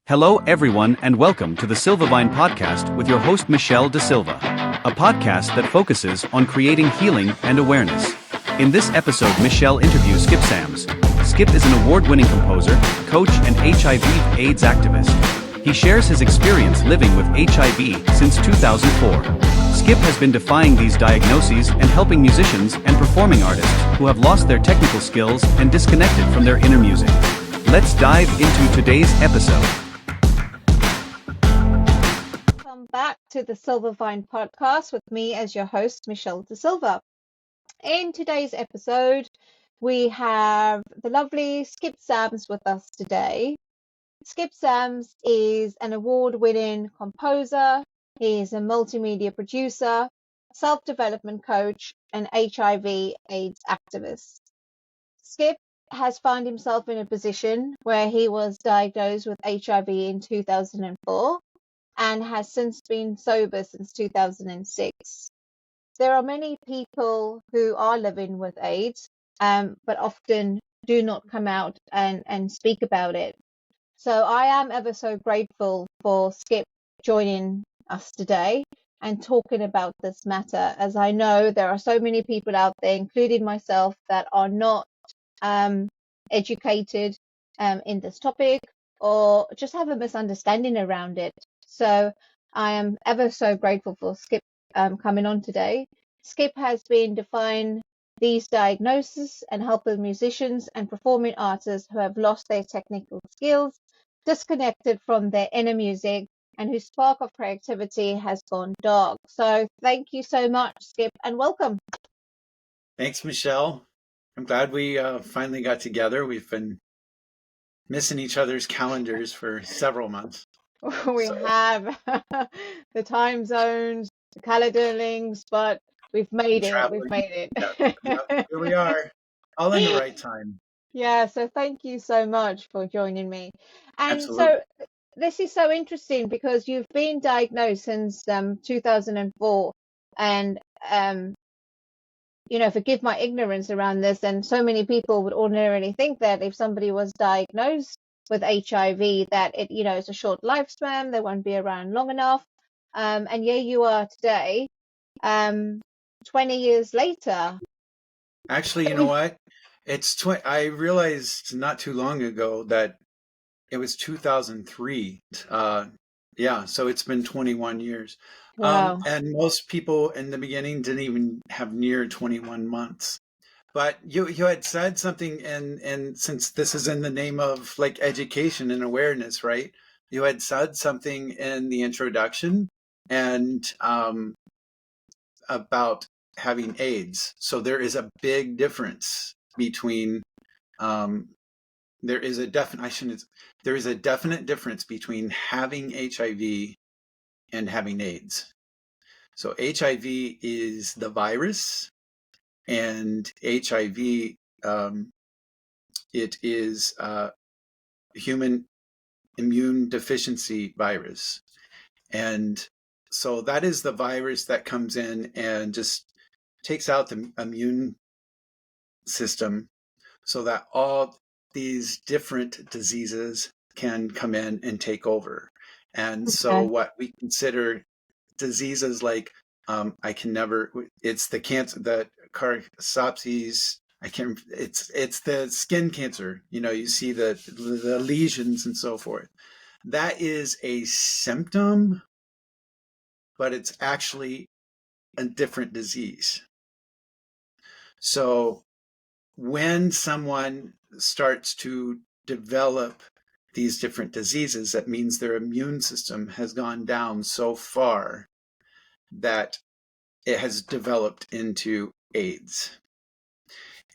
Hello, everyone, and welcome to the Silvavine podcast with your host, Michelle De Silva, a podcast that focuses on creating healing and awareness. In this episode, Michelle interviews Skip Sams. Skip is an award-winning composer, coach, and HIV/AIDS activist. He shares his experience living with HIV since 2004. Skip has been defying these diagnoses and helping musicians and performing artists who have lost their technical skills and disconnected from their inner music. Let's dive into today's episode. Welcome back to the Silvavine podcast with me as your host, Michelle De Silva. In today's episode, we have the lovely Skip Sams with us today. Skip Sams is an award-winning composer. He is a multimedia producer, self-development coach, and HIV/AIDS activist. Skip has found himself in a position where he was diagnosed with HIV in 2004 and has since been sober since 2006. There are many people who are living with AIDS, but often do not come out and speak about it. So I am ever so grateful for Skip joining us today and talking about this matter, as I know there are so many people out there, including myself, that are not educated in this topic or just have a misunderstanding around it. So I am ever so grateful for Skip coming on today. Skip has been defying these diagnoses and helping musicians and performing artists who have lost their technical skills, disconnected from their inner music, and whose spark of creativity has gone dark. So thank you so much, Skip, and welcome. Thanks, Michelle. I'm glad we finally got together. We've been missing each other's calendars for several months. We have the time zones, the calendar links, but we've made it. We've made it. Yep, here we are, all in the right time. Yeah, so thank you so much for joining me. And Absolutely. so this is so interesting because you've been diagnosed since 2004, and forgive my ignorance around this, and so many people would ordinarily think that if somebody was diagnosed with HIV, that it's a short lifespan, they won't be around long enough. And here you are today, 20 years later. Actually, you know what? I realized not too long ago that it was 2003. So it's been 21 years. Wow. And most people in the beginning didn't even have near 21 months. But you had said something, and since this is in the name of like education and awareness, right? You had said something in the introduction and about having AIDS. So there is a big difference between there is a definite difference between having HIV and having AIDS. So HIV is the virus, and HIV it is a human immune deficiency virus. And so that is the virus that comes in and just takes out the immune system so that all these different diseases can come in and take over. And so what we consider diseases like it's the cancer, the carcopsies, it's the skin cancer, you see the lesions and so forth. That is a symptom, but it's actually a different disease. So when someone starts to develop these different diseases, that means their immune system has gone down so far that it has developed into AIDS.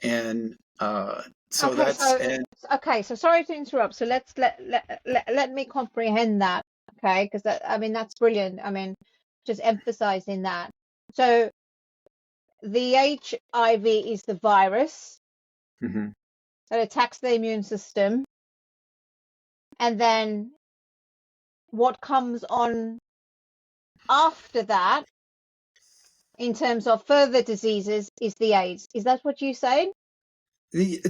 And so sorry to interrupt. So let me comprehend that. Okay, because that's brilliant. Just emphasizing that. So the HIV is the virus that attacks the immune system, and then what comes on after that in terms of further diseases is the AIDS. Is that what you're saying? The,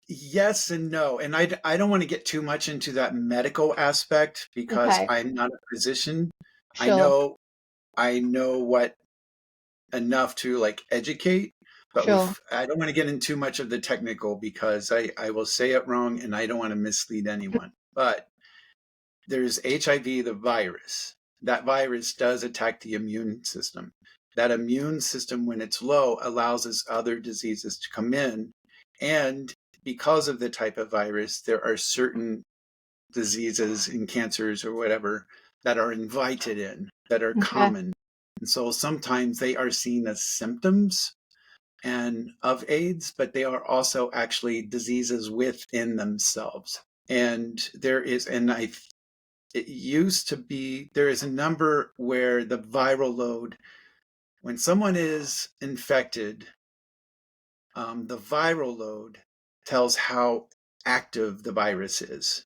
yes and no. And I don't want to get too much into that medical aspect because Okay, I'm not a physician. I sure, know I know what enough to like educate, but sure. I don't want to get into too much of the technical because I will say it wrong and I don't want to mislead anyone. But there's HIV, the virus. That virus does attack the immune system. That immune system, when it's low, allows us other diseases to come in. And because of the type of virus, there are certain diseases and cancers or whatever that are invited in, that are Okay, common. And so sometimes they are seen as symptoms and of AIDS, but they are also actually diseases within themselves. And it used to be, there is a number where the viral load, when someone is infected, the viral load tells how active the virus is.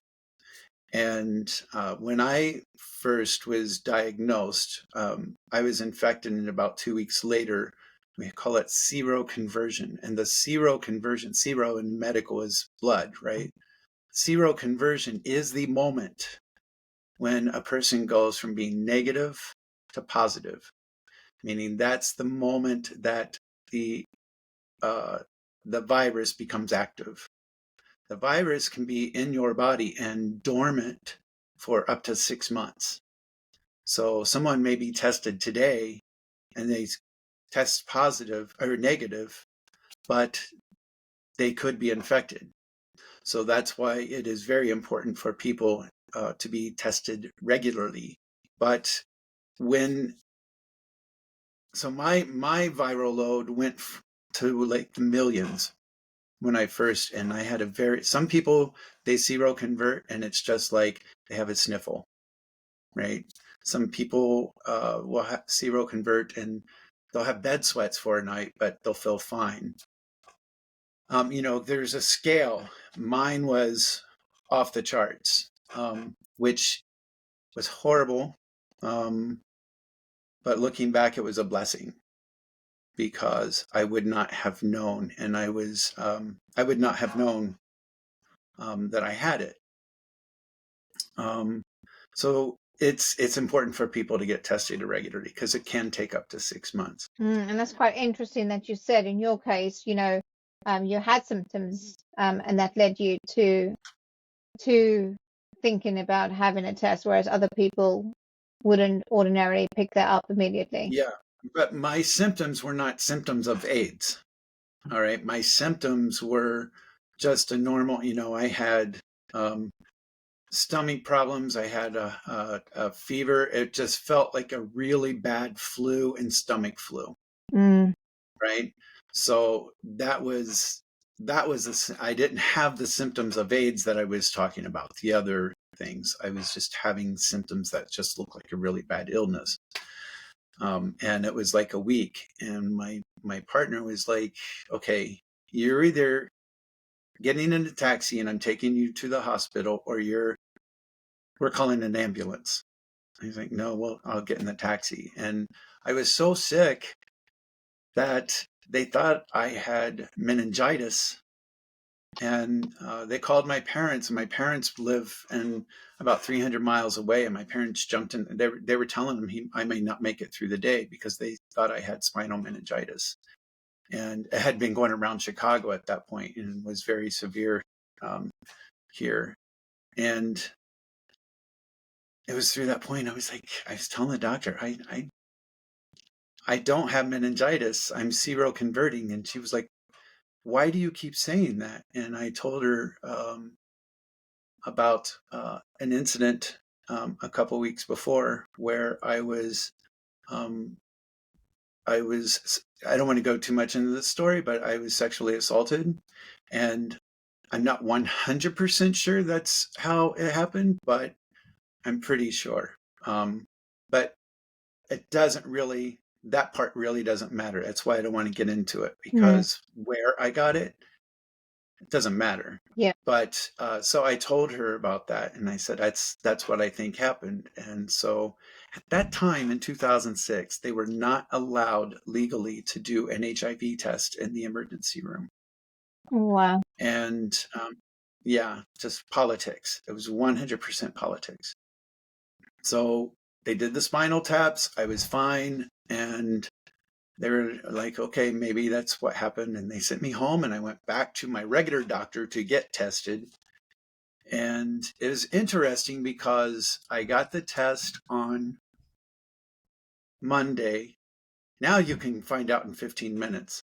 And when I first was diagnosed, I was infected, and about 2 weeks later, we call it seroconversion. And the seroconversion, sero in medical is blood, right? Seroconversion is the moment when a person goes from being negative to positive, meaning that's the moment that the uh, the virus becomes active. The virus can be in your body and dormant for up to 6 months. So someone may be tested today and they test positive or negative, but they could be infected. So that's why it is very important for people to be tested regularly. But when so my viral load went to like the millions when I first, and I had some people, they seroconvert and it's just like they have a sniffle, right? Some people will seroconvert and they'll have bed sweats for a night, but they'll feel fine. There's a scale. Mine was off the charts, which was horrible. But looking back, it was a blessing because I would not have known, and I would not have known that I had it. Um, so it's important for people to get tested regularly because it can take up to 6 months. and that's quite interesting that you said in your case, you had symptoms, and that led you to thinking about having a test, whereas other people wouldn't ordinarily pick that up immediately. Yeah, but my symptoms were not symptoms of AIDS. All right, my symptoms were just a normal. I had um, stomach problems. I had a fever. It just felt like a really bad flu and stomach flu, Mm, right? So I didn't have the symptoms of AIDS that I was talking about. The other things, I was just having symptoms that just looked like a really bad illness. And it was like a week, and my partner was like, "Okay, you're either getting in a taxi and I'm taking you to the hospital, or we're calling an ambulance." I was like, "No, well, I'll get in the taxi." And I was so sick that they thought I had meningitis, and they called my parents. And my parents live about 300 miles away, and my parents jumped in. They were telling him I may not make it through the day because they thought I had spinal meningitis, and it had been going around Chicago at that point and was very severe um, here. And it was through that point I was like, I was telling the doctor, I don't have meningitis. I'm seroconverting. And she was like, "Why do you keep saying that?" And I told her about an incident a couple weeks before where um, I don't want to go too much into the story, but I was sexually assaulted, and I'm not 100% sure that's how it happened, but I'm pretty sure. But it doesn't really, that part really doesn't matter. That's why I don't want to get into it, mm, because where I got it, it doesn't matter. yeah. But so I told her about that, and I said that's what I think happened. And so at that time in 2006, they were not allowed legally to do an HIV test in the emergency room. Wow. And yeah, just politics. It was 100% politics. So they did the spinal taps. I was fine. And they were like, okay, maybe that's what happened. And they sent me home, and I went back to my regular doctor to get tested. And it was interesting because I got the test on Monday. Now you can find out in 15 minutes.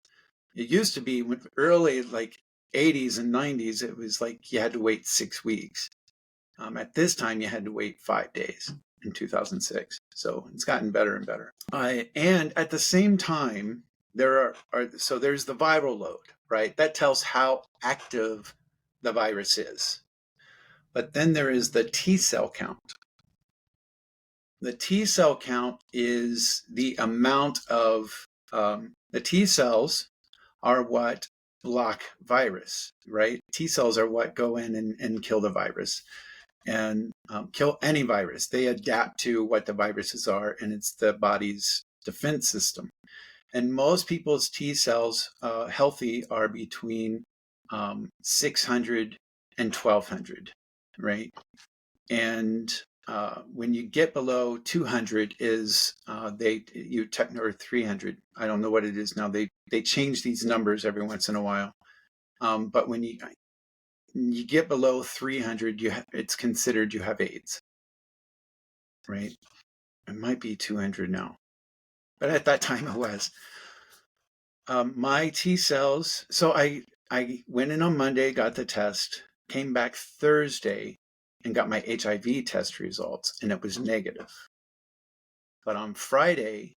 It used to be early, like 80s and 90s, it was like you had to wait 6 weeks. At this time, you had to wait 5 days in 2006. So it's gotten better and better. And at the same time, so there's the viral load, right? That tells how active the virus is. But then there is the T cell count. The T cell count is the amount of the T cells are what block virus, right? T cells are what go in and kill the virus and kill any virus. They adapt to what the viruses are, and it's the body's defense system. And most people's T cells, healthy, are between 600 and 1200, right? And when you get below 200 is or 300. I don't know what it is now. They change these numbers every once in a while. But when you get below 300, it's considered you have AIDS, right? It might be 200 now, but at that time it was. My T cells. So I went in on Monday, got the test, came back Thursday, and got my HIV test results, and it was negative. But on Friday,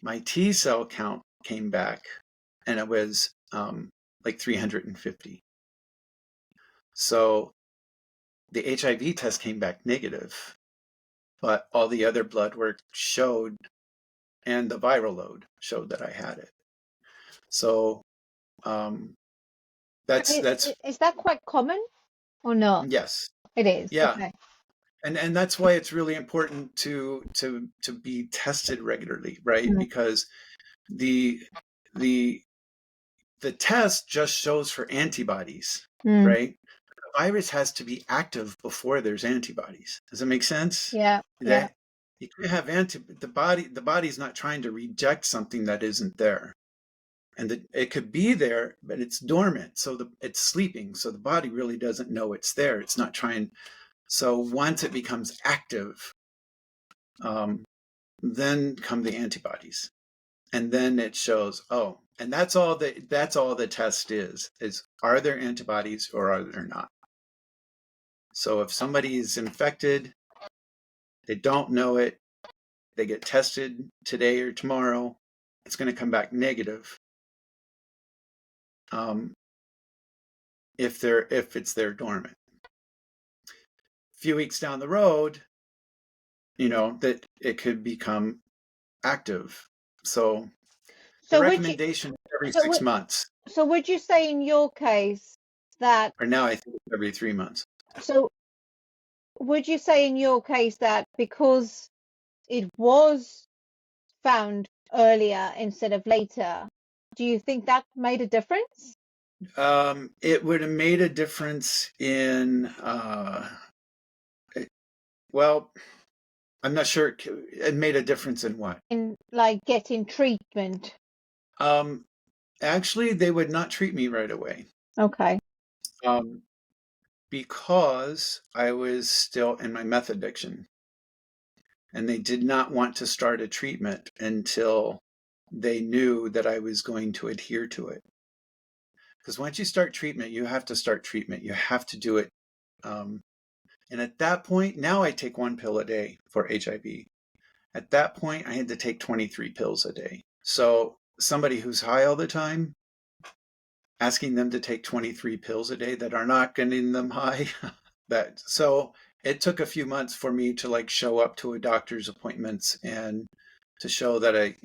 my T cell count came back, and it was like 350. So the HIV test came back negative, but all the other blood work showed, and the viral load showed that I had it. So that's Is that quite common or not? yes, It is. yeah. Okay. And that's why it's really important to be tested regularly, right? Mm. Because the the test just shows for antibodies, right? The virus has to be active before there's antibodies. Does it make sense? Yeah. That you can have the body's not trying to reject something that isn't there. And it could be there, but it's dormant. So it's sleeping. So the body really doesn't know it's there. It's not trying. So once it becomes active, then come the antibodies, and then it shows. Oh, and that's all the test is are there antibodies or are there not? So if somebody is infected, they don't know it, they get tested today or tomorrow, it's going to come back negative. If it's there dormant. A few weeks down the road, that it could become active. So the recommendation is every 6 months. So would you say in your case that, or now I think it's every 3 months. so would you say in your case that because it was found earlier instead of later, do you think that made a difference? It would have made a difference in, well, I'm not sure. It made a difference in what? In like getting treatment. Actually, they would not treat me right away. Okay. Because I was still in my meth addiction. And they did not want to start a treatment until they knew that I was going to adhere to it. Because once you start treatment, you have to start treatment. You have to do it. And at that point, now I take 1 pill a day for HIV. At that point, I had to take 23 pills a day. So somebody who's high all the time, asking them to take 23 pills a day that are not getting them high. So it took a few months for me to show up to a doctor's appointments and to show that I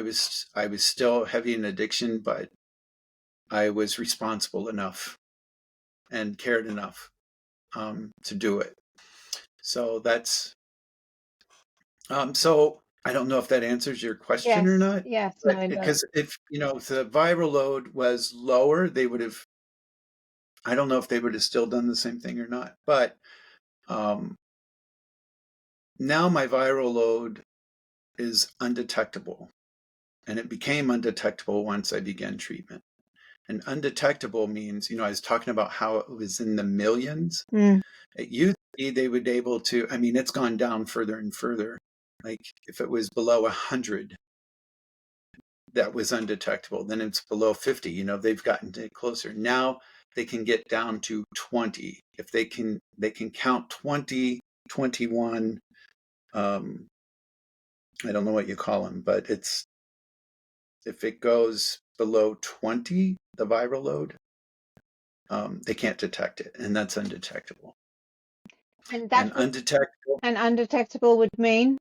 was still heavy in addiction, but I was responsible enough and cared enough to do it. So that's so I don't know if that answers your question or Yes, not, yes, no, but it does. because if the viral load was lower, they would have. I don't know if they would have still done the same thing or not, but um, now my viral load is undetectable, and it became undetectable once I began treatment. And undetectable means, I was talking about how it was in the millions. Mm. It used to be they would be able to. I mean, it's gone down further and further. Like if it was below 100, that was undetectable. Then it's below 50. They've gotten to closer. Now they can get down to 20. If they can count 20, 21. I don't know what you call them, but if it goes below 20, the viral load, they can't detect it, and that's undetectable. And And that would, undetectable and undetectable would mean?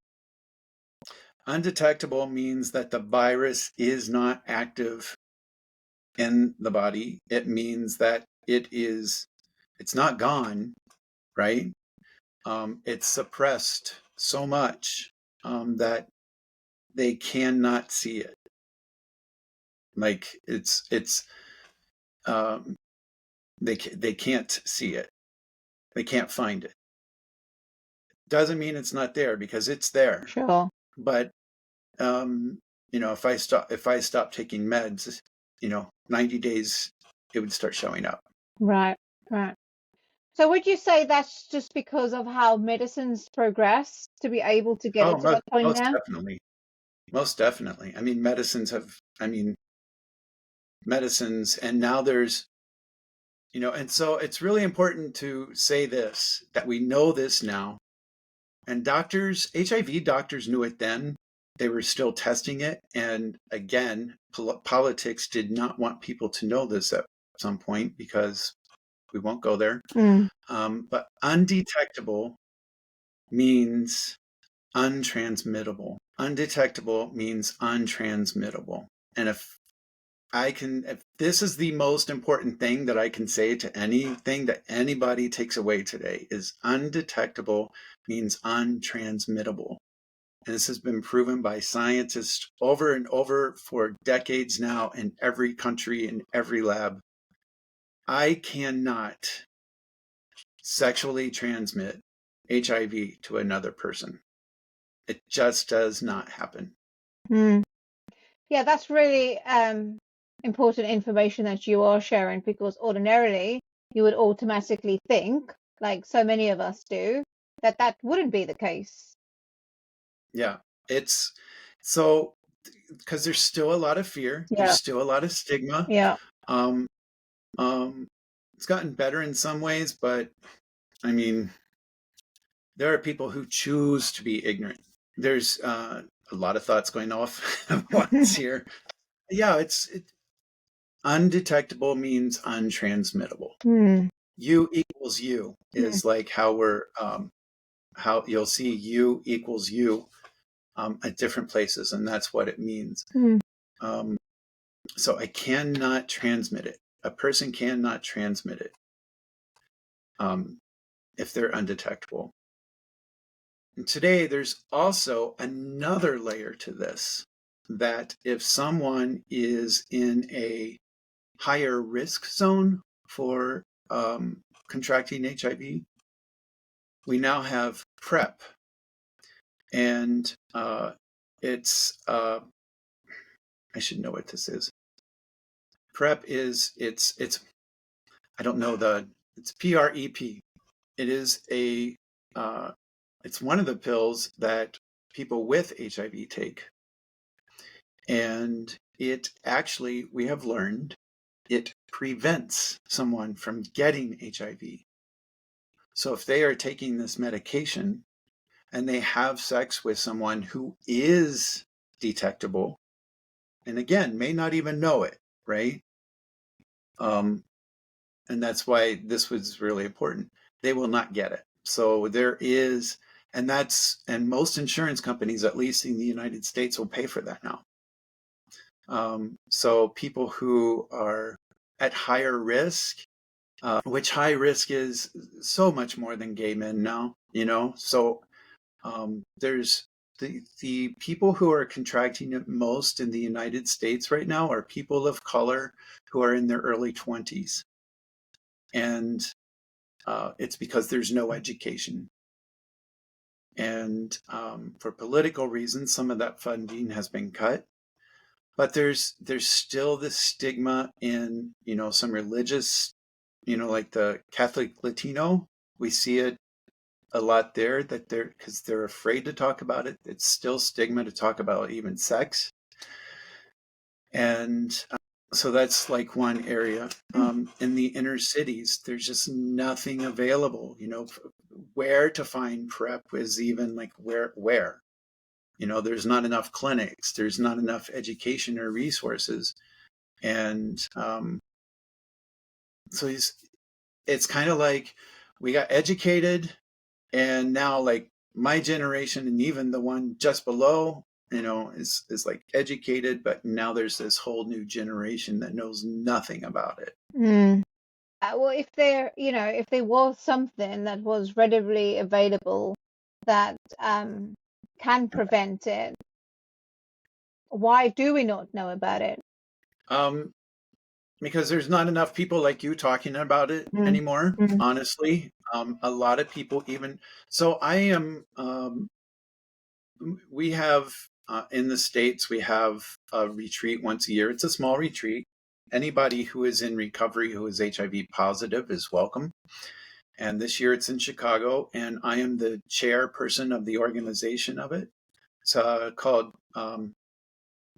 undetectable means that the virus is not active in the body. It means that it's not gone, right? It's suppressed so much that they cannot see it. Like it's they can't see it. They can't find it. Doesn't mean it's not there, because it's there. Sure. But if I stop taking meds, 90 days, it would start showing up. Right, right. So would you say that's just because of how medicines progress to be able to get Oh, it to that point most now? definitely. Most definitely. I mean, medicines, and now there's, and so it's really important to say this, that we know this now. And HIV doctors knew it then. They were still testing it. And again, politics did not want people to know this at some point, because we won't go there. Mm. But undetectable means untransmittable. Undetectable means untransmittable. And if this is the most important thing that I can say to anything that anybody takes away today, is undetectable means untransmittable. And this has been proven by scientists over and over for decades now, in every country, in every lab. I cannot sexually transmit HIV to another person. It just does not happen. Mm. Yeah, that's really important information that you are sharing, because ordinarily you would automatically think, like so many of us do, that that wouldn't be the case. Yeah, it's so, because there's still a lot of fear. There's Yeah, still a lot of stigma. yeah. Um, it's gotten better in some ways, but I mean, there are people who choose to be ignorant. There's a lot of thoughts going off at once here. Yeah, undetectable means untransmittable. Mm. U equals U Mm. is like how you'll see U equals U at different places, and that's what it means. Mm. So I cannot transmit it. A person cannot transmit it if they're undetectable. And today, there's also another layer to this, that if someone is in a higher risk zone for contracting HIV, we now have PrEP. And it's, I should know what this is. PrEP is, it's I don't know it's PrEP. It is it's one of the pills that people with HIV take. And it actually, we have learned, it prevents someone from getting HIV. So if they are taking this medication and they have sex with someone who is detectable, and again, may not even know it, right? And that's why this was really important. They will not get it. So there is, and most insurance companies, at least in the United States, will pay for that now. So people who are at higher risk, which high risk is so much more than gay men now, so there's the people who are contracting it most in the United States right now are people of color who are in their early 20s. And it's because there's no education. And for political reasons, some of that funding has been cut. But there's still this stigma in, some religious, like the Catholic Latino. We see it a lot there, that because they're afraid to talk about it. It's still stigma to talk about even sex. And so that's like one area. In the inner cities, there's just nothing available. Where to find PrEP is even like where. There's not enough clinics. There's not enough education or resources. And so it's kind of like we got educated, and now like my generation and even the one just below, is like educated, but now there's this whole new generation that knows nothing about it. Well, if there was something that was readily available that can prevent it, why do we not know about it? Because there's not enough people like you talking about it anymore, honestly. A lot of people even, so I am, we have, in the States, we have a retreat once a year. It's a small retreat. Anybody who is in recovery who is HIV positive is welcome. And this year it's in Chicago, and I am the chairperson of the organization of it. It's called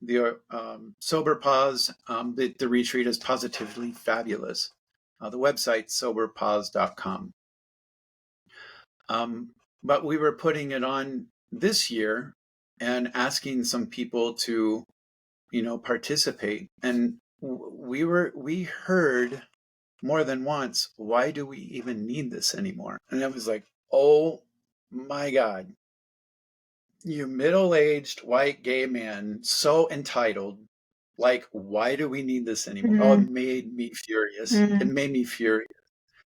the Sober Pause. The retreat is Positively Fabulous. The website soberpause.com. But we were putting it on this year and asking some people to, participate. And we heard more than once, why do we even need this anymore? And I was like, oh my God, you middle-aged white gay man, so entitled. Like, why do we need this anymore? Oh, it made me furious. It made me furious.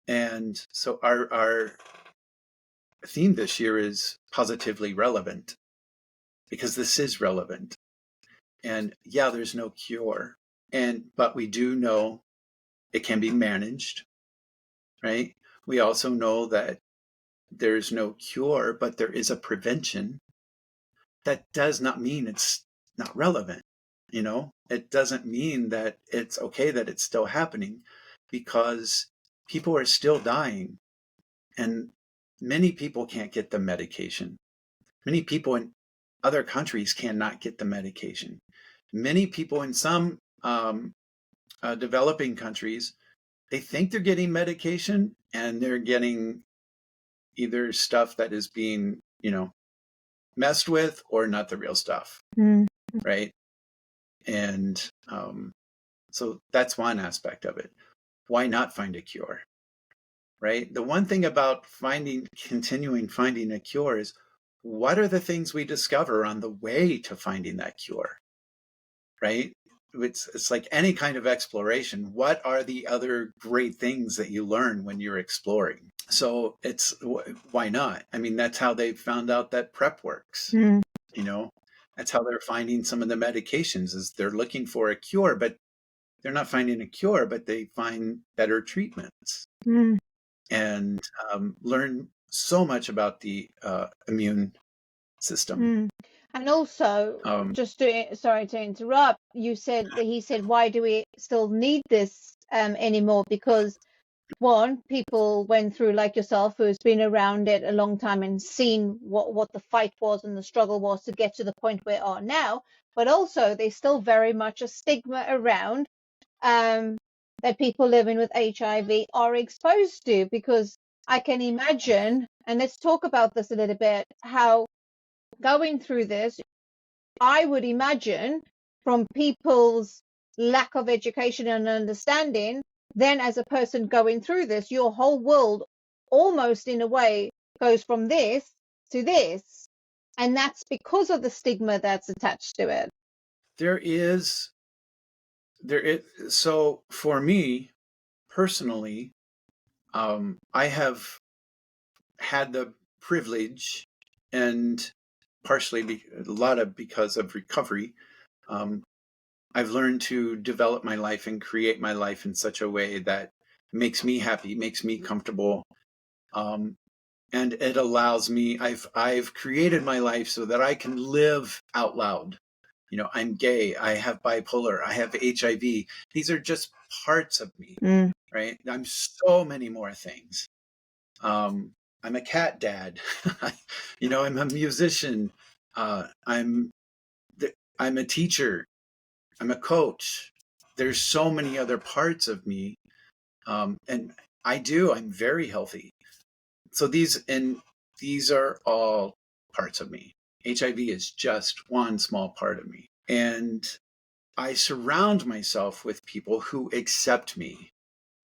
And so our theme this year is positively relevant, because this is relevant. And yeah, there's no cure. But we do know it can be managed, right? We also know that there's no cure, but there is a prevention. That does not mean it's not relevant. It doesn't mean that it's okay that it's still happening, because people are still dying, and many people can't get the medication. Many people in other countries cannot get the medication. Many people in some developing countries, they think they're getting medication, and they're getting either stuff that is being, messed with, or not the real stuff, right? And so that's one aspect of it. Why not find a cure, right? The one thing about continuing finding a cure is, what are the things we discover on the way to finding that cure, right? It's like any kind of exploration. What are the other great things that you learn when you're exploring? So it's, why not? I mean, that's how they found out that PrEP works. That's how they're finding some of the medications, is they're looking for a cure, but they're not finding a cure, but they find better treatments, and learn so much about the immune system. And also, sorry to interrupt, he said, why do we still need this anymore? Because one, people went through, like yourself, who's been around it a long time and seen what the fight was and the struggle was to get to the point we are now. But also, there's still very much a stigma around that people living with HIV are exposed to, because I can imagine, and let's talk about this a little bit, how going through this, I would imagine, from people's lack of education and understanding, then as a person going through this, your whole world almost in a way goes from this to this. And that's because of the stigma that's attached to it. So for me personally, I have had the privilege and partially a lot of because of recovery. I've learned to develop my life and create my life in such a way that makes me happy, makes me comfortable. Um, and it allows me, I've created my life so that I can live out loud. You know, I'm gay, I have bipolar, I have HIV. These are just parts of me, Mm. right? I'm so many more things. I'm a cat dad. You know, I'm a musician. I'm I'm a teacher. I'm a coach. There's so many other parts of me, and I'm very healthy. So these are all parts of me. HIV is just one small part of me, and I surround myself with people who accept me,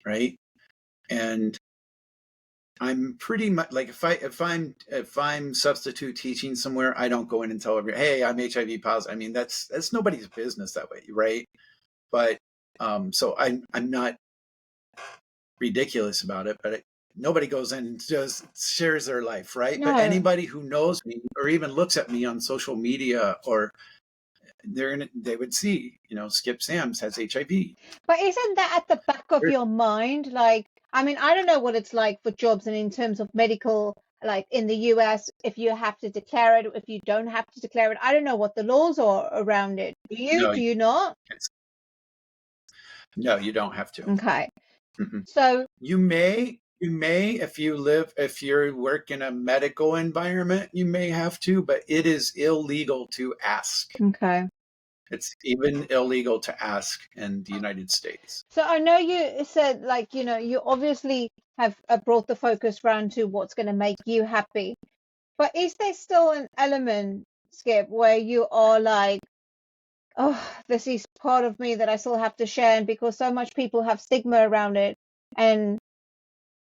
right? And I'm pretty much like if I'm substitute teaching somewhere, I don't go in and tell everyone, "Hey, I'm HIV positive." I mean, that's nobody's business that way, right? But so I'm not ridiculous about it, but nobody goes in and just shares their life, right? But No. anybody who knows me or even looks at me on social media, or they would see, you know, Skip Sams has HIV. But isn't that at the back of your mind? Like, I mean, I don't know what it's like for jobs and in terms of medical, like in the US, if you have to declare it, if you don't have to declare it. I don't know what the laws are around it. Do you? No, Do you not? no, you don't have to. Okay. Mm-mm. So, You may, if you work in a medical environment, you may have to, but it is illegal to ask. okay. It's even illegal to ask in the United States. So I know you said, like, you know, you obviously have brought the focus round to what's going to make you happy. But is there still an element, Skip, where you are like, oh, this is part of me that I still have to share, and because so much people have stigma around it, and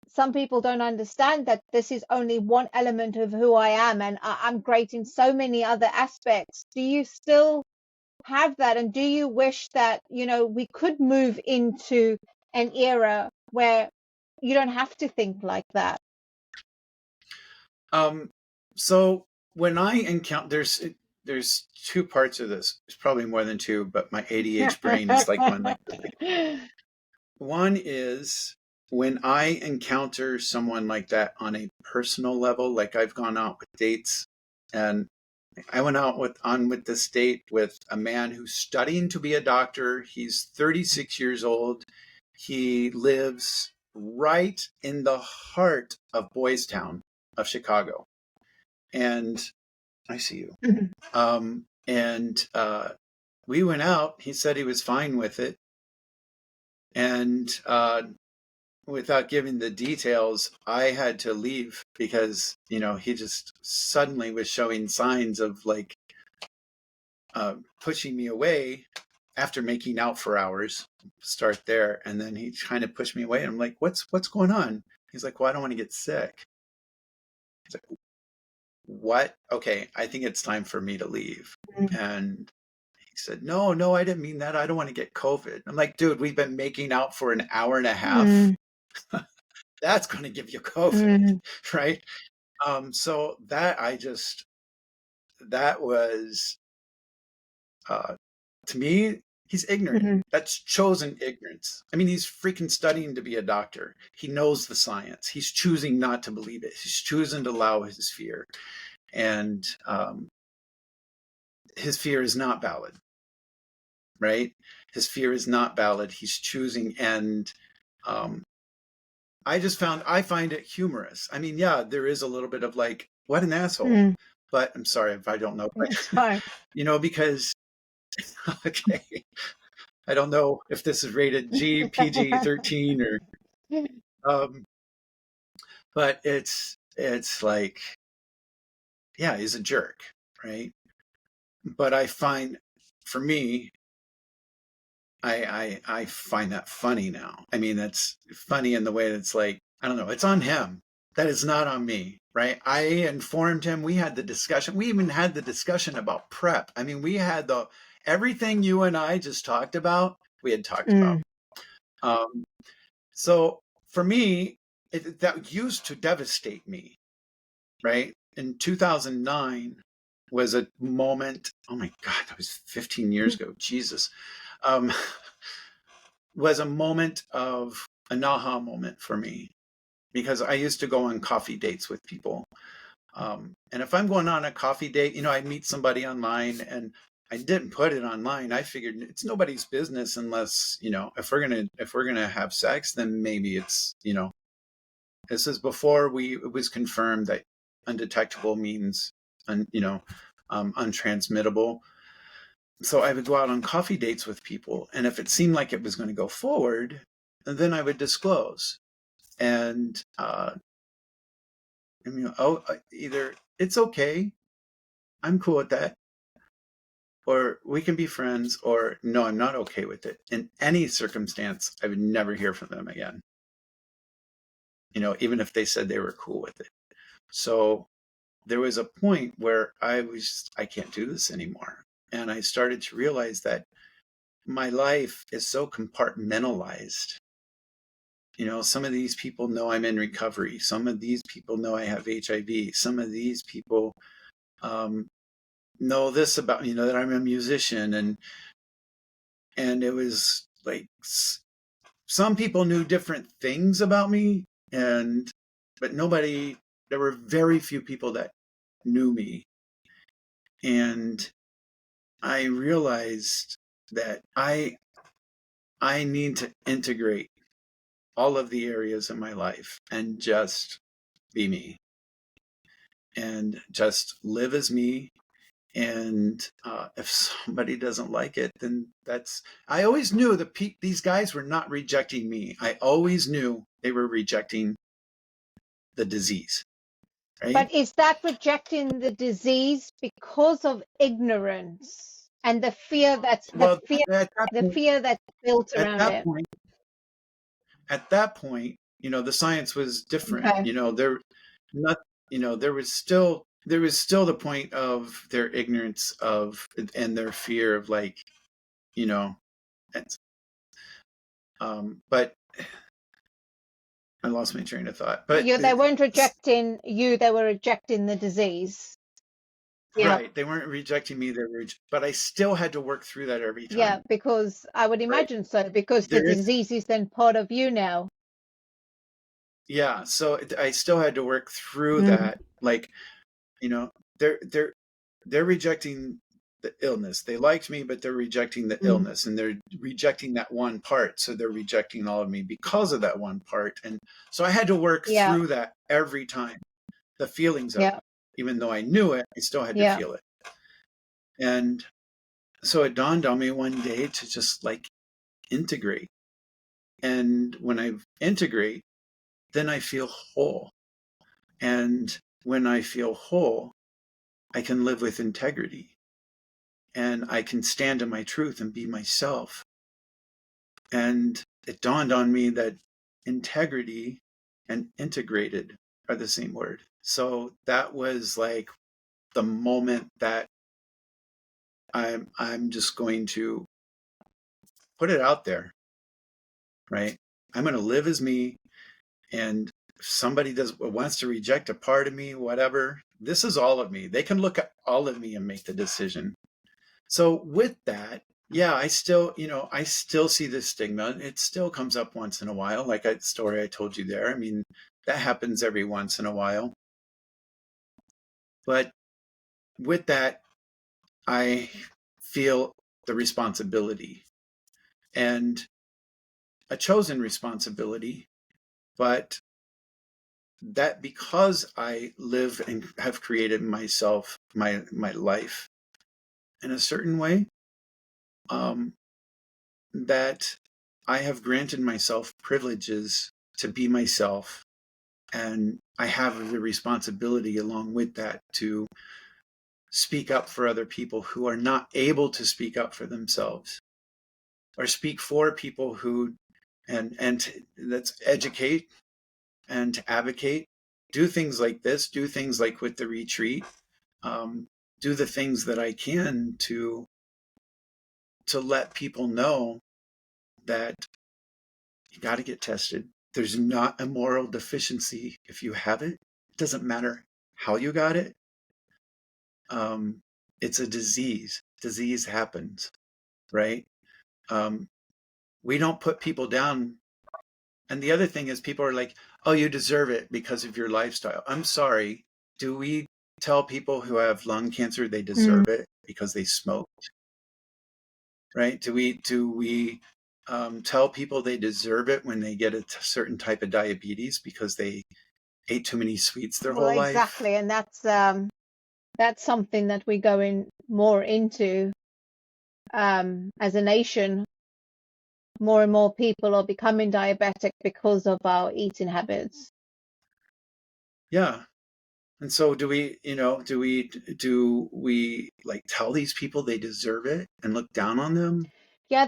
some people don't understand that this is only one element of who I am, and I'm great in so many other aspects. Do you still have that, and do you wish that, you know, we could move into an era where you don't have to think like that? So when I encounter, there's two parts of this. There's probably more than two, but my ADH brain is like one. Like one is when I encounter someone like that on a personal level. Like I've gone out with dates, and I went out with this date with a man who's studying to be a doctor. He's 36 years old. He lives right in the heart of Boys Town of Chicago. And I see you. And we went out. He said he was fine with it. And without giving the details, I had to leave because, you know, he just suddenly was showing signs of like pushing me away after making out for hours. Start there. And then he kind of pushed me away. And I'm like, what's going on? He's like, well, I don't want to get sick. He's like, what? Okay, I think it's time for me to leave. And he said, no, I didn't mean that. I don't want to get COVID. I'm like, dude, we've been making out for an hour and a half. That's going to give you COVID, right? So that was, to me, he's ignorant. That's chosen ignorance. I mean, he's freaking studying to be a doctor. He knows the science. He's choosing not to believe it. He's choosing to allow his fear. And his fear is not valid, right? His fear is not valid. He's choosing. And I find it humorous. I mean, yeah, there is a little bit of like, what an asshole. But I'm sorry if I don't know. It's fine. You know, because, okay, I don't know if this is rated G, PG 13 or, but it's like, yeah, he's a jerk, right? But I find, for me, I find that funny now. I mean, that's funny in the way that's like, I don't know, it's on him. That is not on me, right? I informed him. We had the discussion. We even had the discussion about PrEP. I mean, we had everything you and I just talked about, we had talked about. So for me, that used to devastate me, right? In 2009, was a moment. Oh my God, that was 15 years ago. Jesus. Um, was a moment of an aha moment for me, because I used to go on coffee dates with people. And if I'm going on a coffee date, I meet somebody online, and I didn't put it online. I figured it's nobody's business unless, if we're gonna have sex, then maybe it's, this is before it was confirmed that undetectable means, untransmittable. So I would go out on coffee dates with people, and if it seemed like it was going to go forward, then I would disclose. And either it's okay, I'm cool with that, or we can be friends, or no, I'm not okay with it. In any circumstance, I would never hear from them again. Even if they said they were cool with it. So there was a point where I can't do this anymore. And I started to realize that my life is so compartmentalized. Some of these people know I'm in recovery. Some of these people know I have HIV. Some of these people know this about me, that I'm a musician. And it was like some people knew different things about me, but there were very few people that knew me. And I realized that I need to integrate all of the areas of my life and just be me and just live as me. And if somebody doesn't like it, then I always knew these guys were not rejecting me. I always knew they were rejecting the disease. Right? But is that rejecting the disease because of ignorance and the fear that's Well, the fear that's built at around that it? point, at that point, the science was different. Okay. There not, there was still the point of their ignorance of and their fear of, like, but I lost my train of thought. But They weren't rejecting you, they were rejecting the disease. Yeah. right, they weren't rejecting me. But I still had to work through that every time. Yeah, because I would Right. imagine so, because the disease is then part of you now. Yeah, so I still had to work through Mm. that. Like, they're rejecting the illness. They liked me, but they're rejecting the illness, and they're rejecting that one part. So they're rejecting all of me because of that one part. And so I had to work through that every time. The feelings of it. Even though I knew it, I still had to feel it. And so it dawned on me one day to just, like, integrate. And when I integrate, then I feel whole. And when I feel whole, I can live with integrity, and I can stand in my truth and be myself. And it dawned on me that integrity and integrated are the same word. So that was like the moment that I'm just going to put it out there, right? I'm going to live as me, and if somebody wants to reject a part of me, whatever, this is all of me. They can look at all of me and make the decision. So with that, yeah, I still see the stigma. It still comes up once in a while, like a story I told you there. I mean, that happens every once in a while. But with that, I feel the responsibility, and a chosen responsibility, but that because I live and have created myself, my life in a certain way, that I have granted myself privileges to be myself. And I have the responsibility along with that to speak up for other people who are not able to speak up for themselves, or speak for people who, let's educate and to advocate, do things like this, do things like with the retreat, do the things that I can to let people know that you got to get tested. There's not a moral deficiency if you have it. It doesn't matter how you got it. it's a disease. Disease happens, right? We don't put people down. And the other thing is people are like, oh, you deserve it because of your lifestyle. I'm sorry. Do we tell people who have lung cancer they deserve it because they smoke? Right? Do we tell people they deserve it when they get a certain type of diabetes because they ate too many sweets their Well, whole life? exactly, and that's something that we go in more into as a nation. More and more people are becoming diabetic because of our eating habits. Yeah. And so do we like tell these people they deserve it and look down on them? Yeah,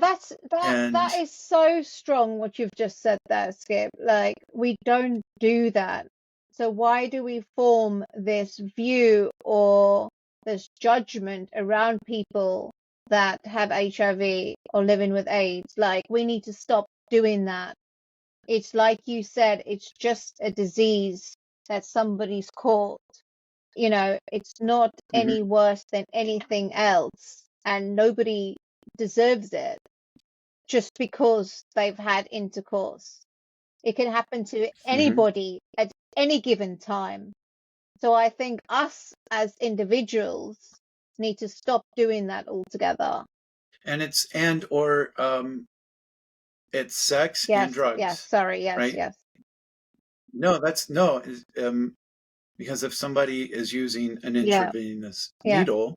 And that is so strong what you've just said there, Skip. Like, we don't do that. So why do we form this view or this judgment around people that have HIV or living with AIDS? Like, we need to stop doing that. It's like you said, it's just a disease that somebody's caught. It's not any worse than anything else, and nobody deserves it just because they've had intercourse. It can happen to anybody at any given time. So I think us as individuals need to stop doing that altogether. and it's sex and Yes, yes, drugs, sorry, yes, right? yes. No, that's no, because if somebody is using an Yeah, intravenous yeah, needle,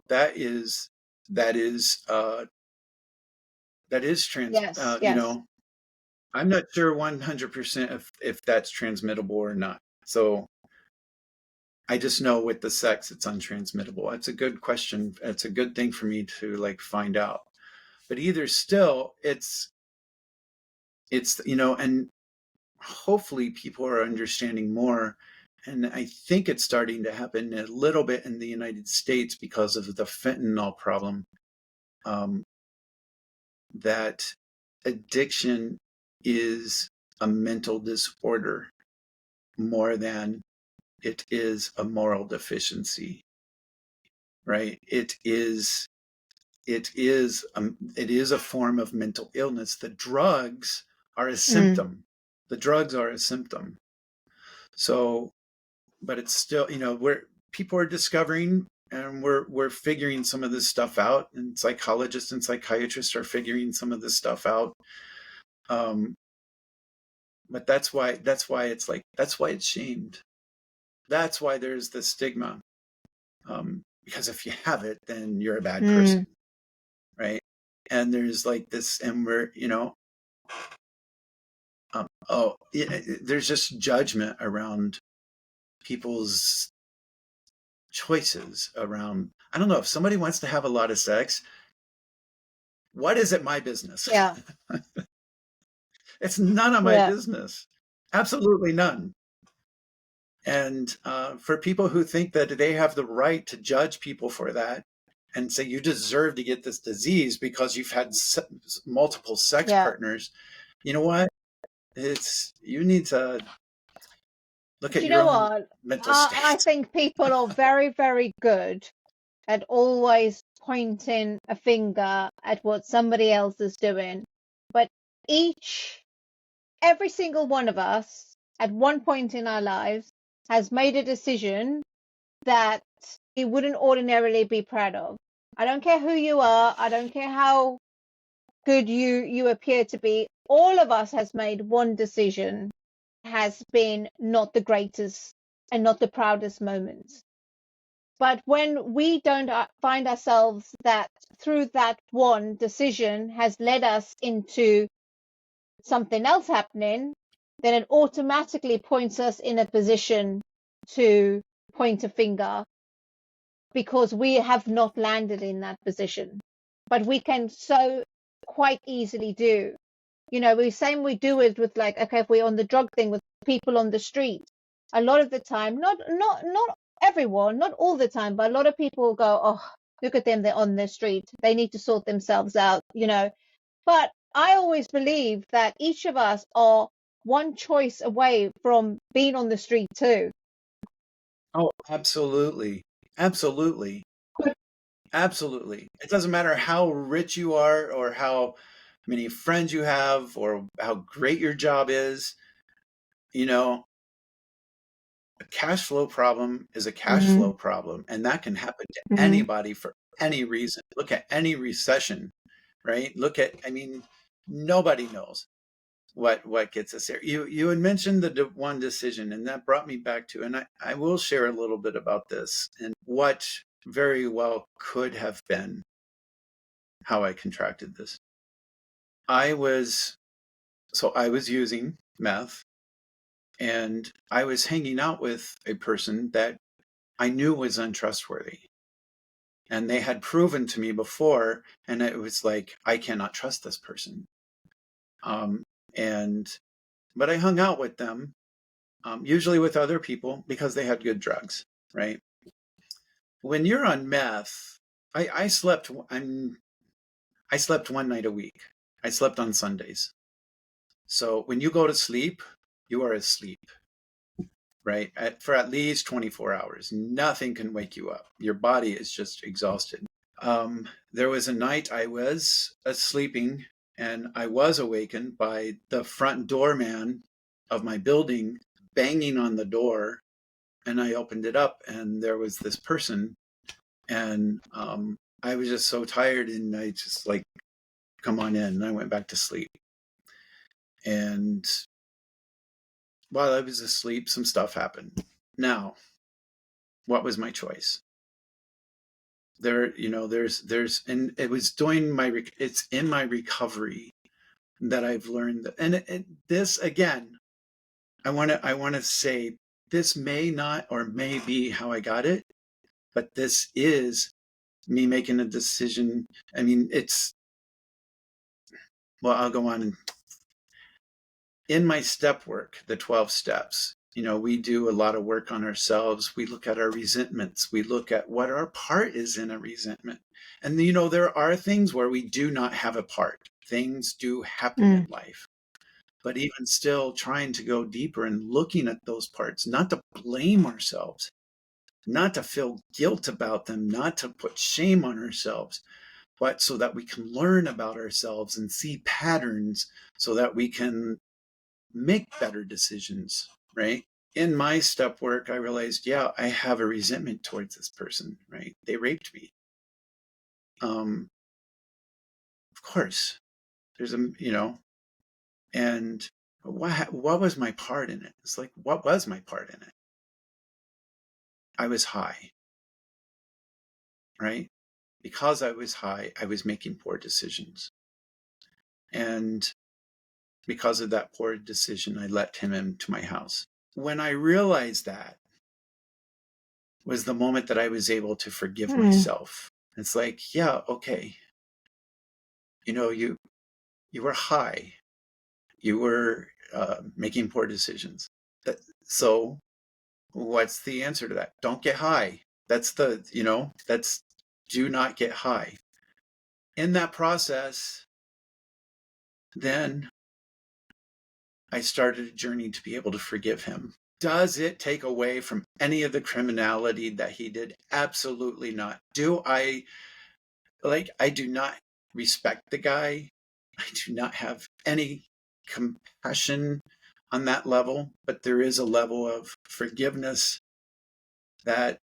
that is yes, yes. I'm not sure 100% if that's transmittable or not. So I just know with the sex, it's untransmittable. It's a good question. It's a good thing for me to like find out. But either still, and hopefully people are understanding more. And I think it's starting to happen a little bit in the United States because of the fentanyl problem. That addiction is a mental disorder more than it is a moral deficiency, right? It is a form of mental illness. The drugs are a symptom. The drugs are a symptom. So, but it's still, where people are discovering, and we're figuring some of this stuff out, and psychologists and psychiatrists are figuring some of this stuff out. But that's why it's shamed. That's why there's the stigma. Because if you have it, then you're a bad person, right? And there's like this, and we're, there's just judgment around people's choices around. I don't know, if somebody wants to have a lot of sex, what is it my business? Yeah. It's none of my Yeah. business. Absolutely none. And for people who think that they have the right to judge people for that and say you deserve to get this disease because you've had multiple sex partners, you know what? You need to look at Do you your know own what? mental I state. think people are very, very good at always pointing a finger at what somebody else is doing. But every single one of us at one point in our lives has made a decision that we wouldn't ordinarily be proud of. I don't care who you are. I don't care how good you appear to be. All of us has made one decision, has been not the greatest and not the proudest moments. But when we don't find ourselves that through that one decision has led us into something else happening, then it automatically points us in a position to point a finger because we have not landed in that position. But we can so quite easily do. We do it with, like, okay, if we're on the drug thing with people on the street, a lot of the time, not everyone, not all the time, but a lot of people go, oh, look at them, they're on the street, they need to sort themselves out. But I always believe that each of us are one choice away from being on the street too. Oh, absolutely. Absolutely. Absolutely. It doesn't matter how rich you are or how many friends you have or how great your job is. You know, a cash flow problem is a cash flow problem, and that can happen to anybody for any reason. Look at any recession, right? I mean, nobody knows what gets us there. You had mentioned the one decision, and that brought me back to, and I will share a little bit about this and what very well could have been how I contracted this. I was using meth, and I was hanging out with a person that I knew was untrustworthy. And they had proven to me before, and it was like, I cannot trust this person. But I hung out with them, usually with other people because they had good drugs, right? When you're on meth, I slept one night a week. I slept on Sundays. So when you go to sleep, you are asleep, right? For at least 24 hours. Nothing can wake you up. Your body is just exhausted. There was a night I was sleeping, and I was awakened by the front doorman of my building banging on the door, and I opened it up, and there was this person, and I was just so tired, and I just like, come on in, and I went back to sleep. And while I was asleep, some stuff happened. Now, what was my choice? And it was it's in my recovery that I've learned that, and this again, I want to say this may not or may be how I got it, but this is me making a decision. I mean, I'll go on. In my step work, the 12 steps, we do a lot of work on ourselves. We look at our resentments. We look at what our part is in a resentment. And, there are things where we do not have a part. Things do happen in life. But even still, trying to go deeper and looking at those parts, not to blame ourselves, not to feel guilt about them, not to put shame on ourselves, but so that we can learn about ourselves and see patterns so that we can make better decisions, right? In my step work, I realized, I have a resentment towards this person, right? They raped me. Of course, there's and what was my part in it? It's like, what was my part in it? I was high, right? Because I was high, I was making poor decisions. And because of that poor decision, I let him into my house. When I realized that was the moment that I was able to forgive myself. It's like, okay. You were high. You were making poor decisions. So what's the answer to that? Don't get high. That's do not get high. In that process, then I started a journey to be able to forgive him. Does it take away from any of the criminality that he did? Absolutely not. I do not respect the guy. I do not have any compassion on that level, but there is a level of forgiveness that,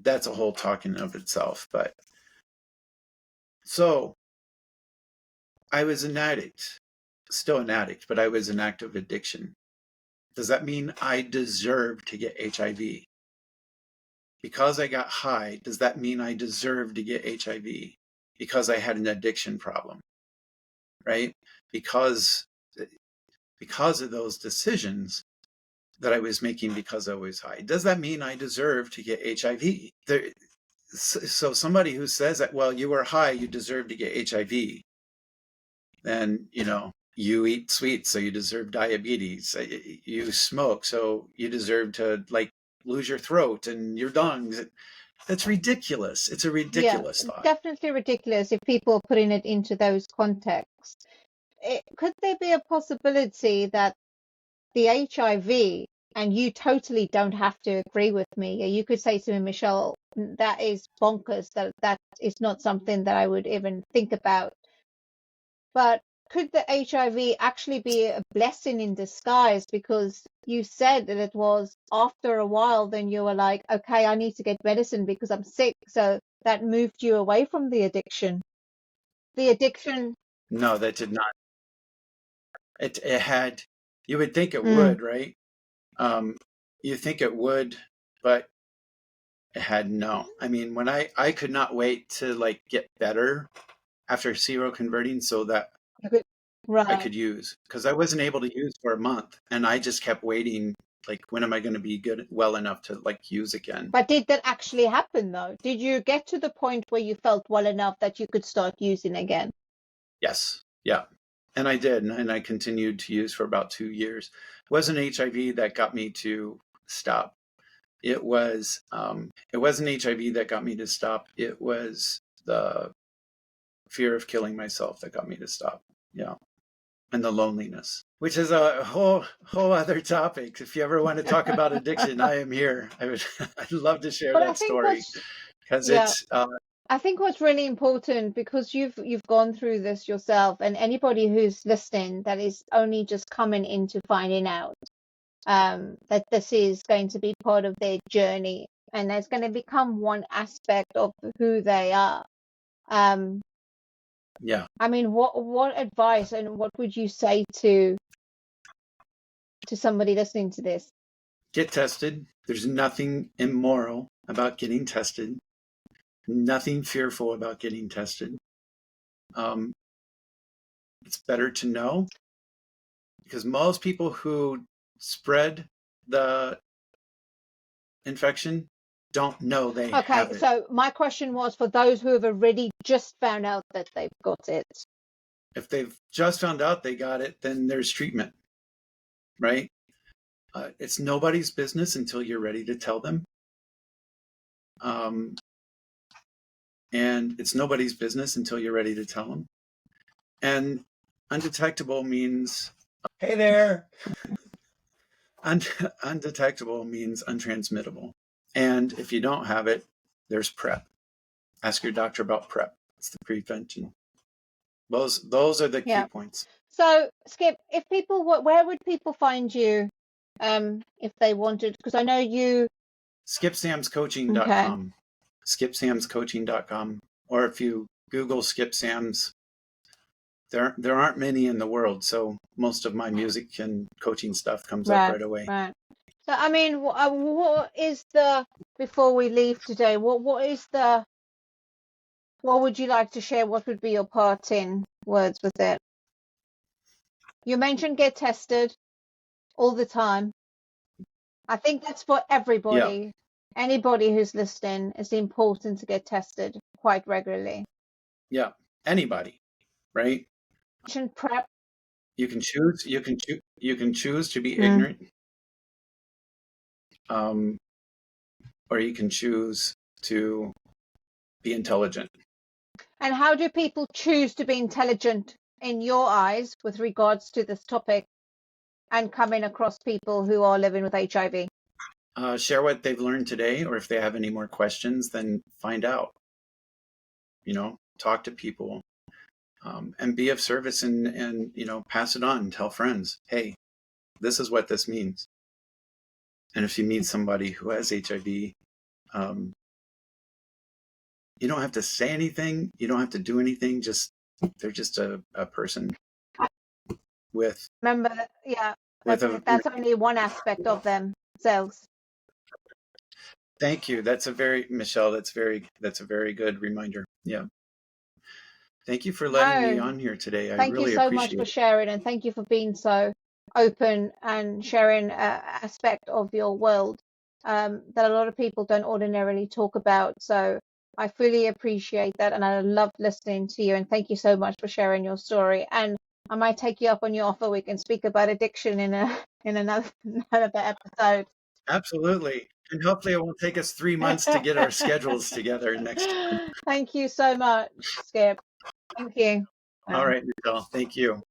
that's a whole talk in of itself. But so I was an addict, still an addict, but I was an active addiction. Does that mean I deserve to get HIV? Because I got high, does that mean I deserve to get HIV? Because I had an addiction problem, right? Because of those decisions that I was making because I was high. Does that mean I deserve to get HIV? So somebody who says that, well, you were high, you deserve to get HIV, then, you eat sweets, so you deserve diabetes. You smoke, so you deserve to lose your throat and your lungs. That's ridiculous. It's a ridiculous thought. Definitely ridiculous if people are putting it into those contexts. Could there be a possibility that the HIV and you totally don't have to agree with me. You could say to me, Michelle, that is bonkers. That is not something that I would even think about. But could the HIV actually be a blessing in disguise? Because you said that it was after a while, then you were like, okay, I need to get medicine because I'm sick. So that moved you away from the addiction. The addiction. No, that did not. It had, you would think it Mm, would, right? You think it would, but it had no. I mean, when I could not wait to like get better after seroconverting so that I right. could use, because I wasn't able to use for a month, and I just kept waiting. Like, when am I going to be well enough to like use again? But did that actually happen though? Did you get to the point where you felt well enough that you could start using again? Yes, yeah, and I did, and I continued to use for about 2 years. It wasn't HIV that got me to stop. It wasn't HIV that got me to stop. It was the fear of killing myself that got me to stop. Yeah. And the loneliness, which is a whole other topic. If you ever want to talk about addiction, I am here. I'd love to share But I that think story, because yeah, it's I think what's really important, because you've gone through this yourself, and anybody who's listening that is only just coming into finding out that this is going to be part of their journey, and it's going to become one aspect of who they are. yeah. I mean, what advice and what would you say to somebody listening to this? Get tested. There's nothing immoral about getting tested. Nothing fearful about getting tested. It's better to know, because most people who spread the infection don't know they have Okay, it. so my question was for those who have already just found out that they've got it. If they've just found out they got it, then there's treatment, right? It's nobody's business until you're ready to tell them. And it's nobody's business until you're ready to tell them. And undetectable means, hey there. Undetectable means untransmittable. And if you don't have it, there's PrEP. Ask your doctor about PrEP. It's the prevention. Those are the key points. So, Skip, if people, where would people find you if they wanted? Because I know you. SkipSamsCoaching.com. Okay. SkipSamsCoaching.com. Or if you Google Skip Sams, there aren't many in the world, so most of my music and coaching stuff comes up right away. Right. So, I mean, what is the, before we leave today, what would you like to share? What would be your parting words with it? You mentioned get tested all the time. I think that's for everybody. Yeah. Anybody who's listening, it's important to get tested quite regularly. Yeah, anybody, right? PrEP. You can choose. You can choose to be ignorant, or you can choose to be intelligent. And how do people choose to be intelligent in your eyes with regards to this topic and coming across people who are living with HIV? Share what they've learned today, or if they have any more questions, then find out. Talk to people, and be of service, and pass it on. Tell friends, hey, this is what this means. And if you meet somebody who has HIV, you don't have to say anything. You don't have to do anything. They're just a person with. Remember, yeah, that's only one aspect of themselves. Thank you. Michelle, that's a very good reminder. Yeah. Thank you for letting me on here today. I really appreciate it. Thank you so much for sharing, and thank you for being so open and sharing an aspect of your world that a lot of people don't ordinarily talk about. So I fully appreciate that, and I love listening to you. And thank you so much for sharing your story. And I might take you up on your offer. We can speak about addiction in another episode. Absolutely. And hopefully it won't take us 3 months to get our schedules together next time. Thank you so much, Skip. Thank you. All right, Michelle. Thank you.